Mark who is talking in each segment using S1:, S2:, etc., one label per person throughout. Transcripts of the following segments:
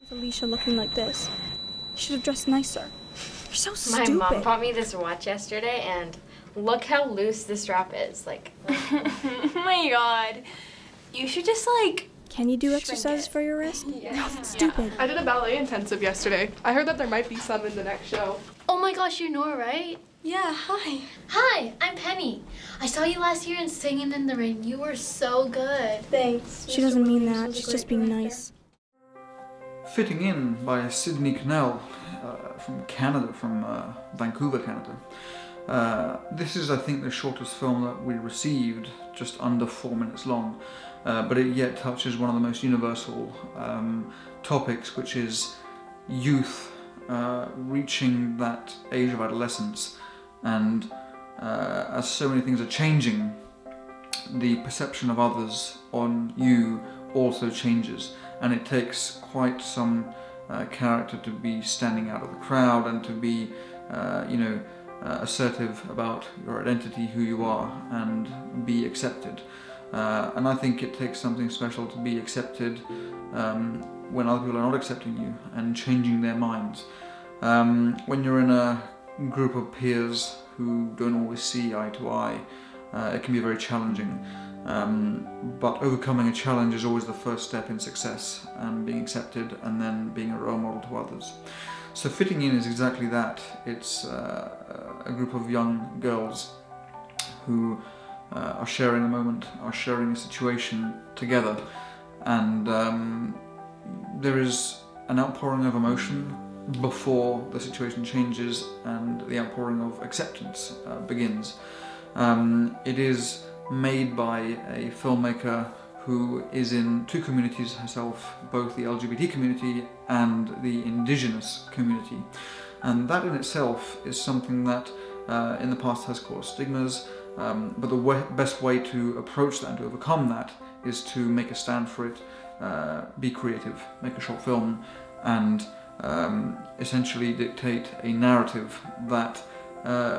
S1: With Alicia looking like this. You should have dressed nicer. You're so stupid.
S2: My mom bought me this watch yesterday, and look how loose this strap is. Like,
S3: oh my god. You should just, like,
S1: can you do exercises for your wrist?
S3: Yeah.
S1: No, that's stupid.
S4: I did a ballet intensive yesterday. I heard that there might be some in the next show.
S2: oh my gosh, you're Nora, right?
S3: Yeah, hi.
S2: Hi, I'm Penny. I saw you last year in Singing in the Rain. You were so good.
S3: Thanks.
S1: She doesn't mean that. She's just being nice.
S5: Fitting In by Sidney Quesnelle from Canada, from Vancouver, Canada. This is, I think, the shortest film that we received, just under 4 minutes long, but it yet touches one of the most universal topics, which is youth reaching that age of adolescence, and as so many things are changing, the perception of others on you also changes, and it takes quite some character to be standing out of the crowd and to be, assertive about your identity, who you are, and be accepted. And I think it takes something special to be accepted when other people are not accepting you and changing their minds. When you're in a group of peers who don't always see eye to eye, it can be very challenging. But overcoming a challenge is always the first step in success, and being accepted and then being a role model to others. So Fitting In is exactly that. It's a group of young girls who are sharing a moment, are sharing a situation together, and there is an outpouring of emotion before the situation changes and the outpouring of acceptance begins. It is made by a filmmaker who is in two communities herself, both the LGBT community and the indigenous community. And that in itself is something that in the past has caused stigmas, but the best way to approach that and to overcome that is to make a stand for it, be creative, make a short film, and essentially dictate a narrative that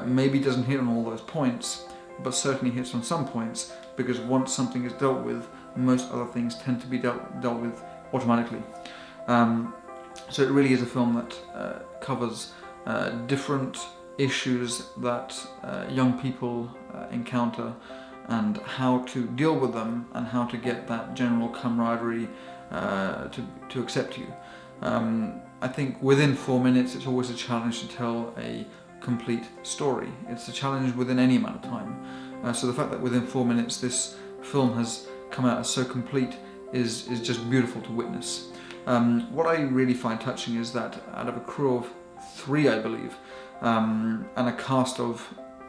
S5: maybe doesn't hit on all those points, but certainly hits on some points, because once something is dealt with, most other things tend to be dealt with automatically. So it really is a film that covers different issues that young people encounter, and how to deal with them, and how to get that general camaraderie to accept you. I think within 4 minutes it's always a challenge to tell a complete story. It's a challenge within any amount of time. So the fact that within 4 minutes this film has come out as so complete is just beautiful to witness. What I really find touching is that out of a crew of 3, I believe, and a cast of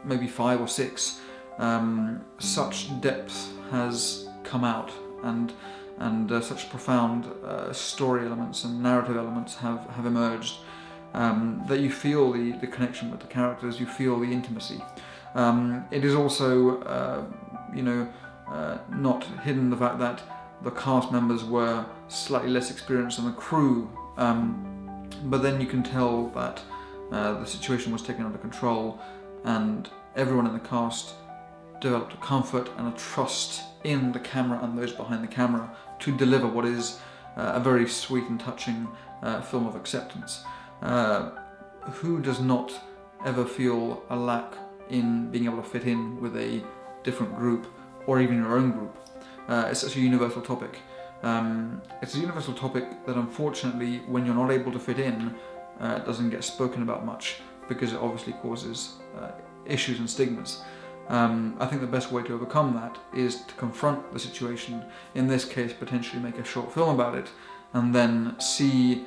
S5: maybe 5 or 6, such depth has come out, and such profound story elements and narrative elements have emerged, that you feel the connection with the characters, you feel the intimacy. It is also, not hidden the fact that the cast members were slightly less experienced than the crew, but then you can tell that the situation was taken under control, and everyone in the cast developed a comfort and a trust in the camera and those behind the camera to deliver what is a very sweet and touching film of acceptance. Who does not ever feel a lack in being able to fit in with a different group, or even your own group? It's such a universal topic. It's a universal topic that unfortunately, when you're not able to fit in, doesn't get spoken about much, because it obviously causes issues and stigmas. I think the best way to overcome that is to confront the situation, in this case potentially make a short film about it, and then see,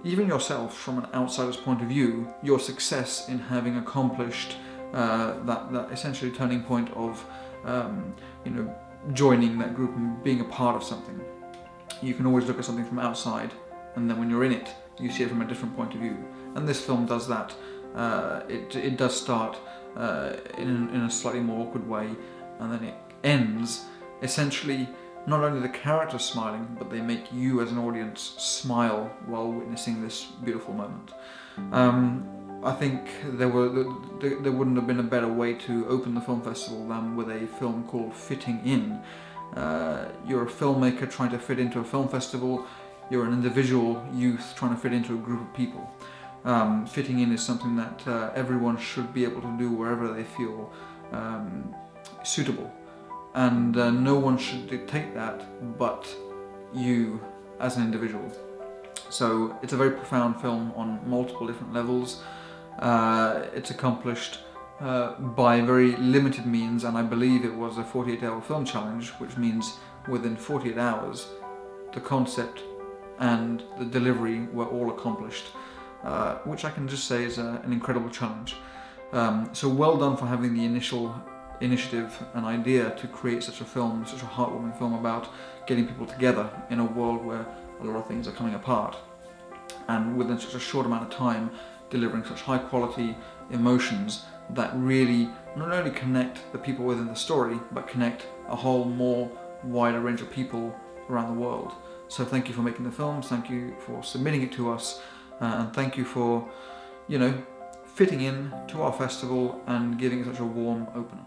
S5: even yourself from an outsider's point of view, your success in having accomplished that essentially turning point of joining that group and being a part of something. You can always look at something from outside, and then when you're in it, you see it from a different point of view. And this film does that. It does start in a slightly more awkward way, and then it ends essentially not only the characters smiling, but they make you as an audience smile while witnessing this beautiful moment. I think there wouldn't have been a better way to open the film festival than with a film called Fitting In. You're a filmmaker trying to fit into a film festival. you're an individual youth trying to fit into a group of people. Fitting in is something that everyone should be able to do wherever they feel suitable, and no one should dictate that but you as an individual. So it's a very profound film on multiple different levels. It's accomplished by very limited means, and I believe it was a 48-hour film challenge, which means within 48 hours the concept and the delivery were all accomplished, which I can just say is an incredible challenge. So well done for having the initial initiative and idea to create such a film, such a heartwarming film about getting people together in a world where a lot of things are coming apart, and within such a short amount of time delivering such high quality emotions that really not only connect the people within the story but connect a whole more wider range of people around the world. So thank you for making the films, thank you for submitting it to us, and thank you for, fitting in to our festival and giving it such a warm opener.